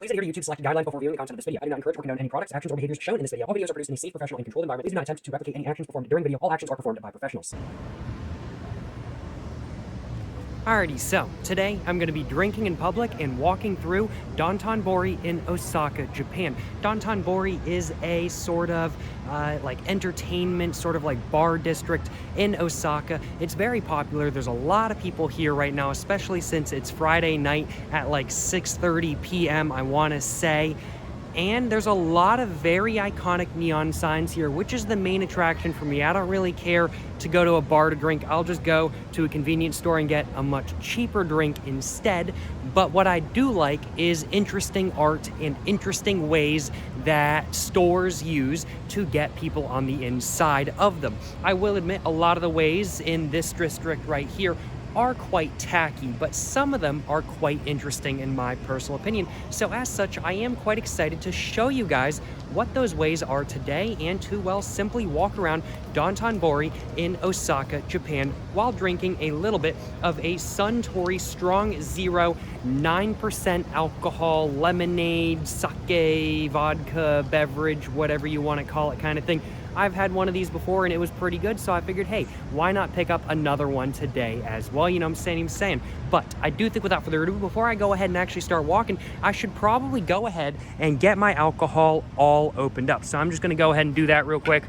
Please adhere to YouTube's selected guidelines before viewing the content of this video. I do not encourage or condone any products, actions, or behaviors shown in this video. All videos are produced in a safe, professional, and controlled environment. Please do not attempt to replicate any actions performed during the video. All actions are performed by professionals. Alrighty, so today I'm going to be drinking in public and walking through Dotonbori in Osaka, Japan. Dotonbori is a sort of like entertainment, sort of like bar district in Osaka. It's very popular. There's a lot of people here right now, especially since it's Friday night at like 6:30 p.m. I want to say. And there's a lot of very iconic neon signs here, which is the main attraction for me. I don't really care to go to a bar to drink. I'll just go to a convenience store and get a much cheaper drink instead. But what I do like is interesting art and interesting ways that stores use to get people on the inside of them. I will admit a lot of the ways in this district right here are quite tacky, but some of them are quite interesting in my personal opinion. So as such, I am quite excited to show you guys what those ways are today and to, well, simply walk around Dotonbori in Osaka, Japan, while drinking a little bit of a Suntory Strong Zero 9% alcohol lemonade, sake, vodka, beverage, whatever you want to call it kind of thing. I've had one of these before and it was pretty good, so I figured, hey, why not pick up another one today as well? You know what I'm saying? But I do think without further ado, before I go ahead and actually start walking, I should probably go ahead and get my alcohol all opened up. So I'm just gonna go ahead and do that real quick.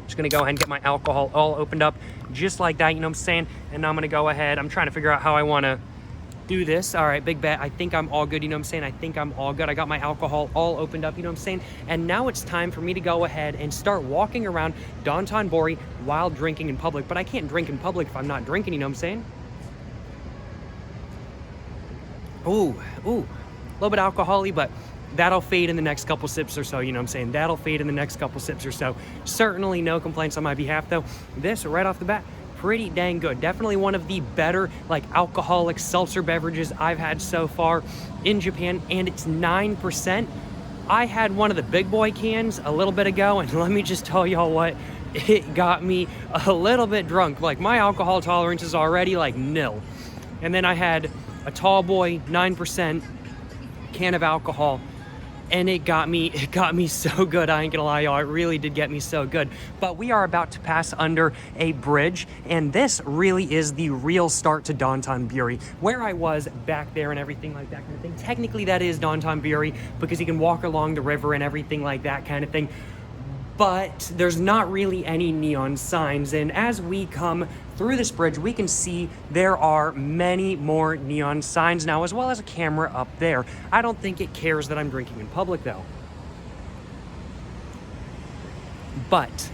Just gonna go ahead and get my alcohol all opened up just like that, you know what I'm saying? And I'm gonna go ahead, I'm trying to figure out how I wanna do this. All right, big bet. I think I'm all good, you know what I'm saying? I think I'm all good. I got my alcohol all opened up, you know what I'm saying? And now it's time for me to go ahead and start walking around Dotonbori while drinking in public. But I can't drink in public if I'm not drinking, you know what I'm saying? Ooh, a little bit alcohol-y, but that'll fade in the next couple sips or so, you know what I'm saying? That'll fade in the next couple sips or so. Certainly no complaints on my behalf, though. This, right off the bat, pretty dang good. Definitely one of the better like alcoholic seltzer beverages I've had so far in Japan, and it's 9%. I had one of the big boy cans a little bit ago, and let me just tell y'all what, it got me a little bit drunk. Like my alcohol tolerance is already like nil. And then I had a tall boy 9% can of alcohol, and it got me so good. I ain't gonna lie, y'all, it really did get me so good. But we are about to pass under a bridge, and this really is the real start to Dotonbori, where I was back there and everything like that kind of thing. Technically that is Dotonbori because you can walk along the river and everything like that kind of thing. But there's not really any neon signs, and as we come through this bridge, we can see there are many more neon signs now, as well as a camera up there. I don't think it cares that I'm drinking in public, though. But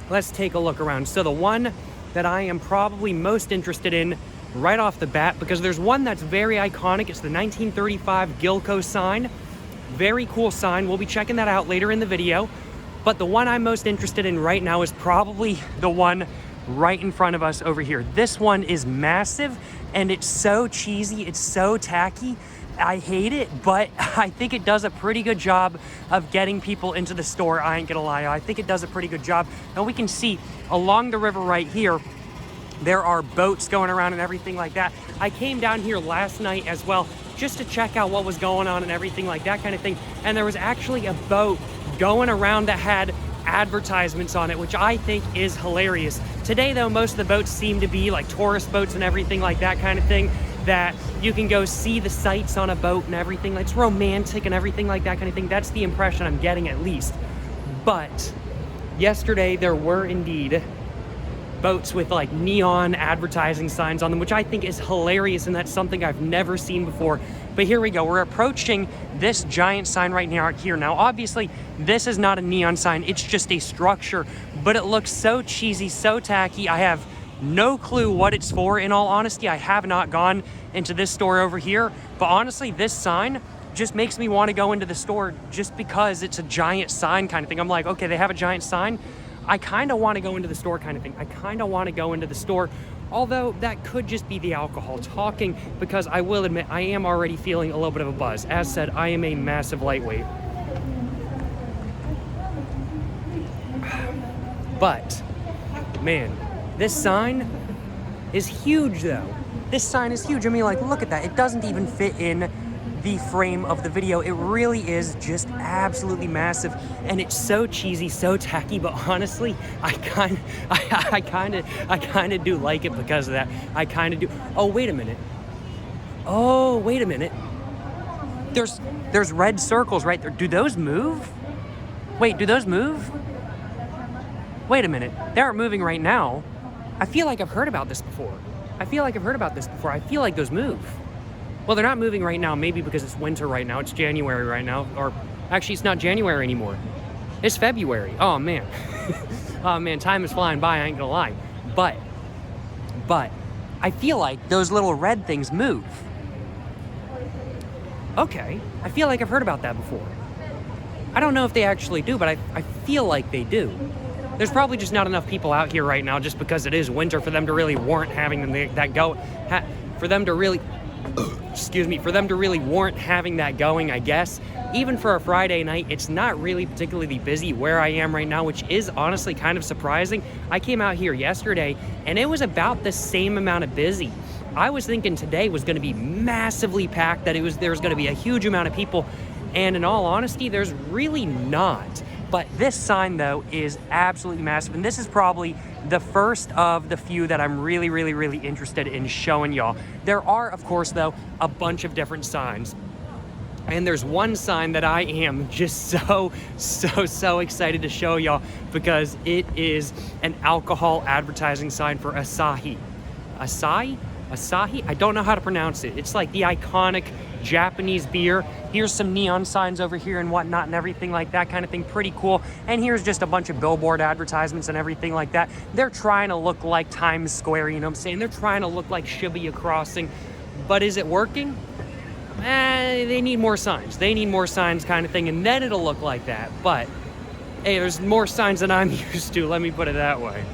let's take a look around. So the one that I am probably most interested in right off the bat, because there's one that's very iconic. It's the 1935 Gilco sign. Very cool sign. We'll be checking that out later in the video. But the one I'm most interested in right now is probably the one right in front of us over here. This one is massive, and it's so cheesy, it's so tacky. I hate it, but I think it does a pretty good job of getting people into the store. I ain't gonna lie, I think it does a pretty good job. And we can see along the river right here, there are boats going around and everything like that. I came down here last night as well, just to check out what was going on and everything like that kind of thing. And there was actually a boat going around that had advertisements on it, which I think is hilarious. Today though, most of the boats seem to be like tourist boats and everything like that kind of thing, that you can go see the sights on a boat and everything. Like, it's romantic and everything like that kind of thing. That's the impression I'm getting, at least. But yesterday there were indeed boats with like neon advertising signs on them, which I think is hilarious, and that's something I've never seen before. But here we go, we're approaching this giant sign right now here. Now obviously this is not a neon sign, it's just a structure, but it looks so cheesy, so tacky. I have no clue what it's for, in all honesty. I have not gone into this store over here, but honestly this sign just makes me want to go into the store just because it's a giant sign kind of thing. I'm like, okay, they have a giant sign, I kind of want to go into the store kind of thing. I kind of want to go into the store, although that could just be the alcohol talking, because I will admit I am already feeling a little bit of a buzz. As said, I am a massive lightweight. But, man, this sign is huge though. This sign is huge. I mean, like, look at that. It doesn't even fit in the frame of the video. It really is just absolutely massive, and it's so cheesy, so tacky, but honestly, I kind of do like it because of that. I kind of do. Oh, wait a minute. There's red circles right there. Do those move? Wait, do those move? Wait a minute. They aren't moving right now. I feel like I've heard about this before. I feel like those move. Well, they're not moving right now, maybe because it's winter right now. It's January right now. Or actually, it's not January anymore. It's February. Oh, man. Oh, man, time is flying by, I ain't gonna lie. But I feel like those little red things move. Okay, I feel like I've heard about that before. I don't know if they actually do, but I feel like they do. There's probably just not enough people out here right now just because it is winter for them to really warrant having them that go. For them to really warrant having that going, I guess. Even for a Friday night, it's not really particularly busy where I am right now, which is honestly kind of surprising. I came out here yesterday and it was about the same amount of busy. I was thinking today was going to be massively packed, that there was going to be a huge amount of people, and in all honesty, there's really not. But this sign, though, is absolutely massive, and this is probably the first of the few that I'm really interested in showing y'all. There are, of course, though, a bunch of different signs. And there's one sign that I am just so excited to show y'all because it is an alcohol advertising sign for Asahi. Asahi? I don't know how to pronounce it. It's like the iconic Japanese beer. Here's some neon signs over here and whatnot and everything like that kind of thing. Pretty cool. And here's just a bunch of billboard advertisements and everything like that. They're trying to look like Times Square, you know what I'm saying? They're trying to look like Shibuya Crossing. But is it working? They need more signs. They need more signs kind of thing, and then it'll look like that. But, hey, there's more signs than I'm used to. Let me put it that way.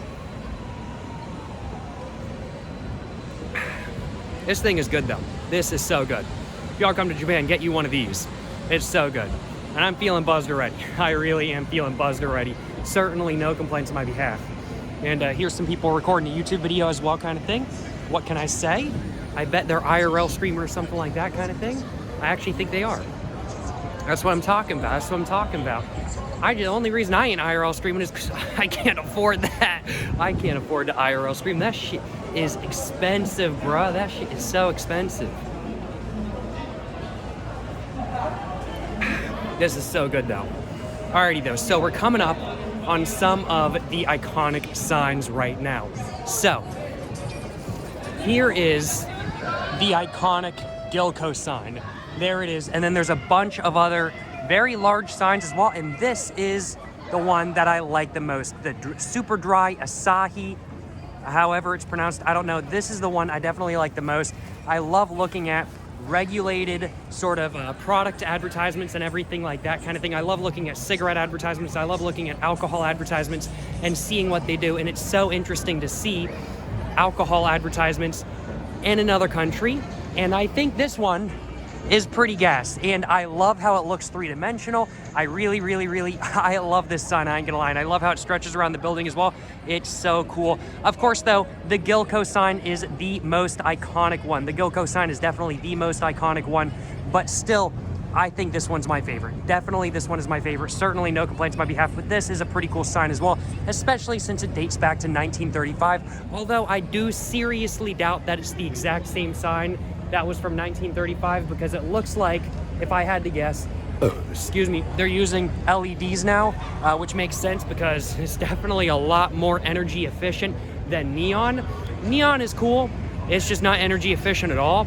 This thing is good, though. This is so good. If y'all come to Japan, get you one of these. It's so good. And I'm feeling buzzed already. I really am feeling buzzed already. Certainly no complaints on my behalf. And here's some people recording a YouTube video as well kind of thing. What can I say? I bet they're IRL streamer or something like that kind of thing. I actually think they are. That's what I'm talking about. The only reason I ain't IRL streaming is because I can't afford that. I can't afford to IRL stream. That shit is expensive, bruh. That shit is so expensive. This is so good, though. Alrighty, though. So we're coming up on some of the iconic signs right now. So here is the iconic Gilco sign. There it is. And then there's a bunch of other very large signs as well. And this is the one that I like the most. The super dry Asahi, however it's pronounced, I don't know. This is the one I definitely like the most. I love looking at regulated sort of product advertisements and everything like that kind of thing. I love looking at cigarette advertisements. I love looking at alcohol advertisements and seeing what they do. And it's so interesting to see alcohol advertisements in another country. And I think this one is pretty gas, and I love how it looks three-dimensional. I really I love this sign, I ain't gonna lie, and I love how it stretches around the building as well. It's so cool. Of course, though, the Gilco sign is the most iconic one. The Gilco sign is definitely the most iconic one, but still, I think this one's my favorite. Definitely this one is my favorite. Certainly no complaints on my behalf, but this is a pretty cool sign as well, especially since it dates back to 1935. Although I do seriously doubt that it's the exact same sign that was from 1935, because it looks like, if I had to guess, excuse me, they're using LEDs now, which makes sense because it's definitely a lot more energy efficient than neon. Neon is cool, it's just not energy efficient at all.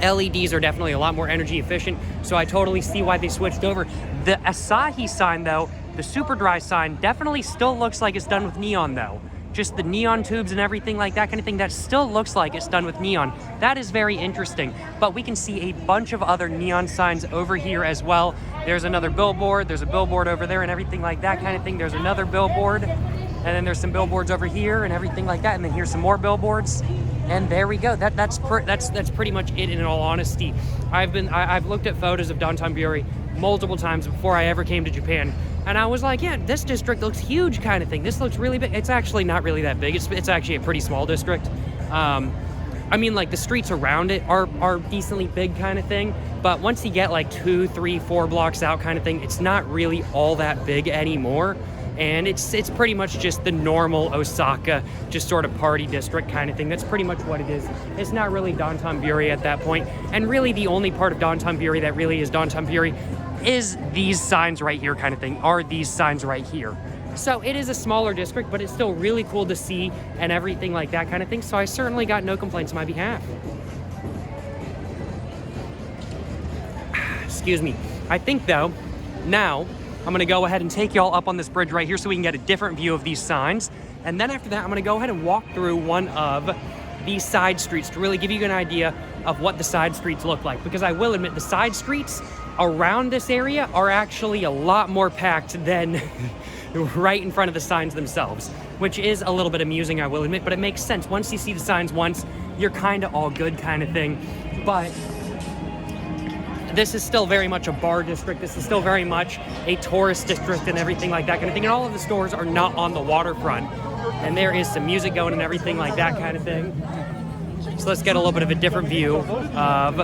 LEDs are definitely a lot more energy efficient, so I totally see why they switched over. The Asahi sign, though, the super dry sign, definitely still looks like it's done with neon, though. Just the neon tubes and everything like that kind of thing, that still looks like it's done with neon. That is very interesting. But we can see a bunch of other neon signs over here as well. There's another billboard, there's a billboard over there and everything like that kind of thing. There's another billboard, and then there's some billboards over here and everything like that. And then here's some more billboards. And there we go. That's pretty much it in all honesty. I've looked at photos of Dotonbori multiple times before I ever came to Japan. And I was like, yeah, this district looks huge kind of thing. This looks really big. It's actually not really that big. It's actually a pretty small district. I mean, like, the streets around it are decently big kind of thing, but once you get like 2, 3, 4 blocks out kind of thing, it's not really all that big anymore. And it's pretty much just the normal Osaka, just sort of party district kind of thing. That's pretty much what it is. It's not really Dotonbori at that point. And really the only part of Dotonbori that really is Dotonbori is these signs right here kind of thing, are these signs right here. So it is a smaller district, but it's still really cool to see and everything like that kind of thing. So I certainly got no complaints on my behalf. Excuse me. I think though, now I'm gonna go ahead and take y'all up on this bridge right here so we can get a different view of these signs. And then after that, I'm gonna go ahead and walk through one of these side streets to really give you an idea of what the side streets look like. Because I will admit, the side streets around this area are actually a lot more packed than right in front of the signs themselves, which is a little bit amusing, I will admit, but it makes sense. Once you see the signs once, you're kind of all good kind of thing. But this is still very much a bar district. This is still very much a tourist district and everything like that kind of thing. And all of the stores are not on the waterfront. And there is some music going and everything like that kind of thing. So let's get a little bit of a different view of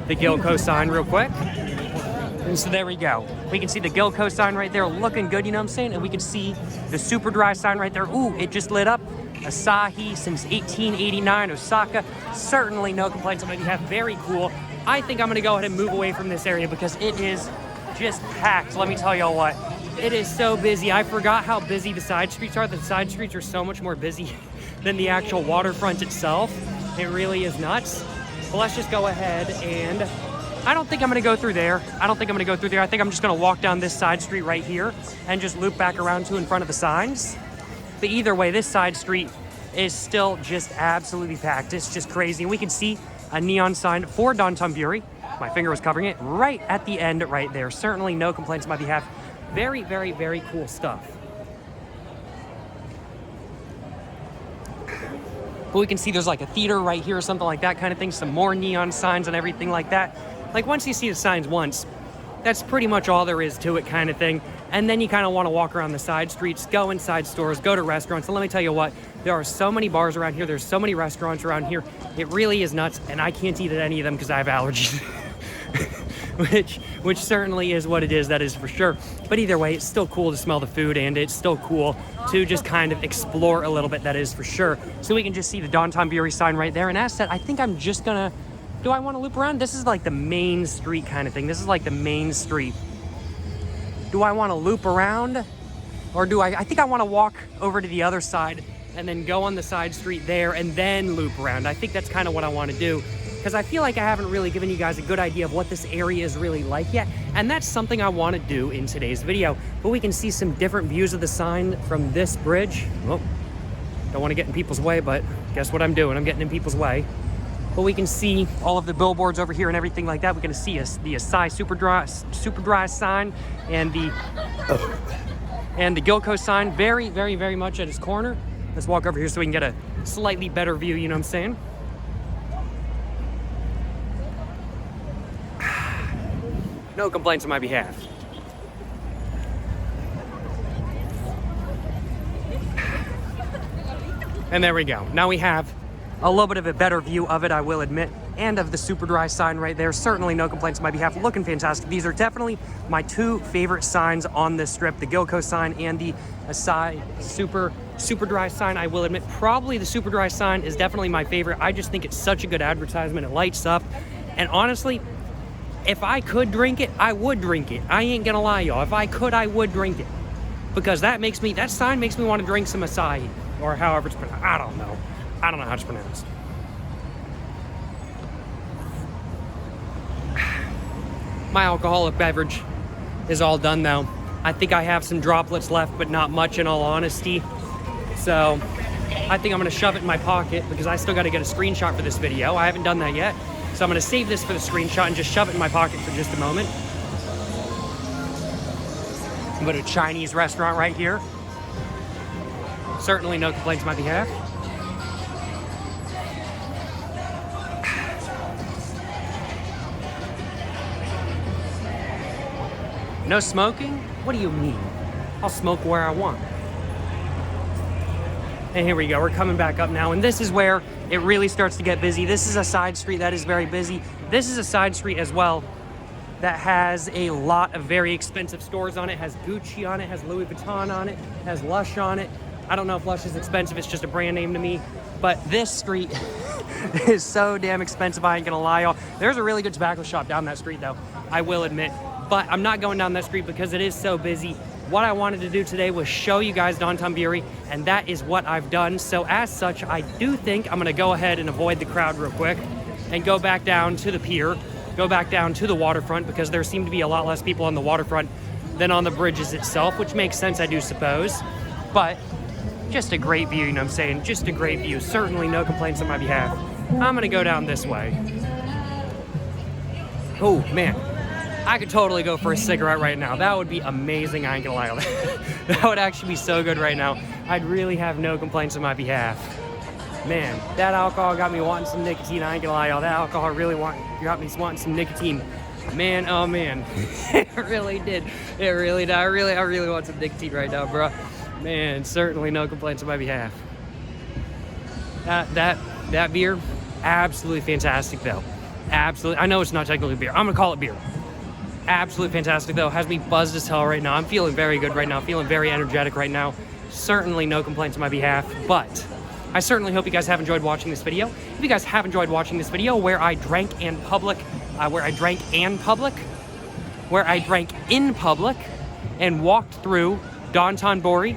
the Gilco sign real quick. And so there we go. We can see the Gilco sign right there looking good, you know what I'm saying? And we can see the Super Dry sign right there. Ooh, it just lit up. Asahi since 1889, Osaka. Certainly no complaints on my behalf. Very cool. I think I'm gonna go ahead and move away from this area because it is just packed. Let me tell y'all what, it is so busy. I forgot how busy the side streets are. The side streets are so much more busy than the actual waterfront itself. It really is nuts. But let's just go ahead and, I don't think I'm gonna go through there. I think I'm just gonna walk down this side street right here and just loop back around to in front of the signs. But either way, this side street is still just absolutely packed. It's just crazy. And we can see a neon sign for Dotonbori. My finger was covering it right at the end right there. Certainly no complaints on my behalf. Very, very, very cool stuff. But we can see there's like a theater right here or something like that kind of thing. Some more neon signs and everything like that. Like once you see the signs once, that's pretty much all there is to it kind of thing. And then you kind of want to walk around the side streets, go inside stores, go to restaurants. And let me tell you what, there are so many bars around here. There's so many restaurants around here. It really is nuts. And I can't eat at any of them because I have allergies. which certainly is what it is, that is for sure. But either way, it's still cool to smell the food, and it's still cool to just kind of explore a little bit, that is for sure. So we can just see the Dotonbori sign right there. And as said, I think I'm just gonna, do I want to loop around? This is like the main street kind of thing. This is like the main street. Do I want to loop around? Or do I think I want to walk over to the other side and then go on the side street there and then loop around. I think that's kind of what I want to do, because I feel like I haven't really given you guys a good idea of what this area is really like yet, and that's something I want to do in today's video. But we can see some different views of the sign from this bridge. Well, don't want to get in people's way, but guess what I'm doing? I'm getting in people's way. But we can see all of the billboards over here and everything like that. We can see the Asahi Super Dry sign and the Gilco sign very, very, very much at its corner. Let's walk over here so we can get a slightly better view, you know what I'm saying? No complaints on my behalf. And there we go. Now we have a little bit of a better view of it, I will admit, and of the Super Dry sign right there. Certainly no complaints on my behalf. Looking fantastic. These are definitely my two favorite signs on this strip, the Gilco sign and the Asahi Super Dry sign. I will admit, probably the Super Dry sign is definitely my favorite. I just think it's such a good advertisement. It lights up. And honestly, if I could drink it, I would drink it. I ain't gonna lie, y'all. If I could, I would drink it. Because that sign makes me want to drink some Asahi, or however it's pronounced. I don't know. I don't know how it's pronounced. My alcoholic beverage is all done though. I think I have some droplets left, but not much in all honesty. So I think I'm gonna shove it in my pocket because I still gotta get a screenshot for this video. I haven't done that yet. So I'm gonna save this for the screenshot and just shove it in my pocket for just a moment. I'm at a Chinese restaurant right here. Certainly no complaints on my behalf. No smoking? What do you mean? I'll smoke where I want. And here we go, we're coming back up now, and this is where it really starts to get busy. This is a side street that is very busy. This is a side street as well that has a lot of very expensive stores on it. Has Gucci on it, has Louis Vuitton on it, has Lush on it. I don't know if Lush is expensive, it's just a brand name to me. But this street is so damn expensive, I ain't gonna lie, y'all. There's a really good tobacco shop down that street though, I will admit. But I'm not going down that street because it is so busy. What I wanted to do today was show you guys Dotonbori, and that is what I've done. So as such, I do think I'm gonna go ahead and avoid the crowd real quick and go back down to the pier, go back down to the waterfront, because there seem to be a lot less people on the waterfront than on the bridges itself, which makes sense, I do suppose. But just a great view, you know what I'm saying? Just a great view. Certainly no complaints on my behalf. I'm gonna go down this way. Oh man, I could totally go for a cigarette right now. That would be amazing, I ain't gonna lie. That would actually be so good right now. I'd really have no complaints on my behalf. Man, that alcohol got me wanting some nicotine, I ain't gonna lie, y'all. That alcohol really got me wanting some nicotine. Man, oh man. It really did. It really did. I really want some nicotine right now, bro. Man, certainly no complaints on my behalf. That beer, absolutely fantastic though. Absolutely. I know it's not technically beer. I'm gonna call it beer. Absolutely fantastic though. Has me buzzed as hell right now. I'm feeling very good right now. Feeling very energetic right now. Certainly no complaints on my behalf, but I certainly hope you guys have enjoyed watching this video. If you guys have enjoyed watching this video where I drank in public and walked through Dotonbori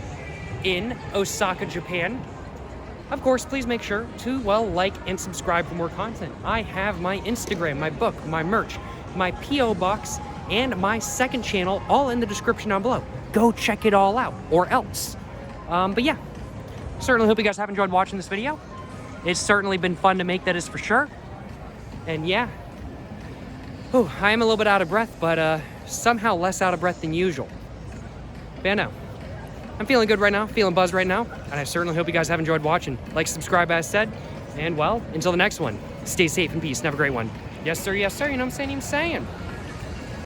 in Osaka, Japan, of course, please make sure to, well, like and subscribe for more content. I have my Instagram, my book, my merch, my P.O. box, and my second channel all in the description down below. Go check it all out, or else. But yeah, certainly hope you guys have enjoyed watching this video. It's certainly been fun to make, that is for sure. And yeah, I am a little bit out of breath, but somehow less out of breath than usual. But yeah, no. I'm feeling good right now, feeling buzzed right now, and I certainly hope you guys have enjoyed watching. Like, subscribe as said, and well, until the next one, stay safe and peace and have a great one. Yes sir, you know what I'm saying?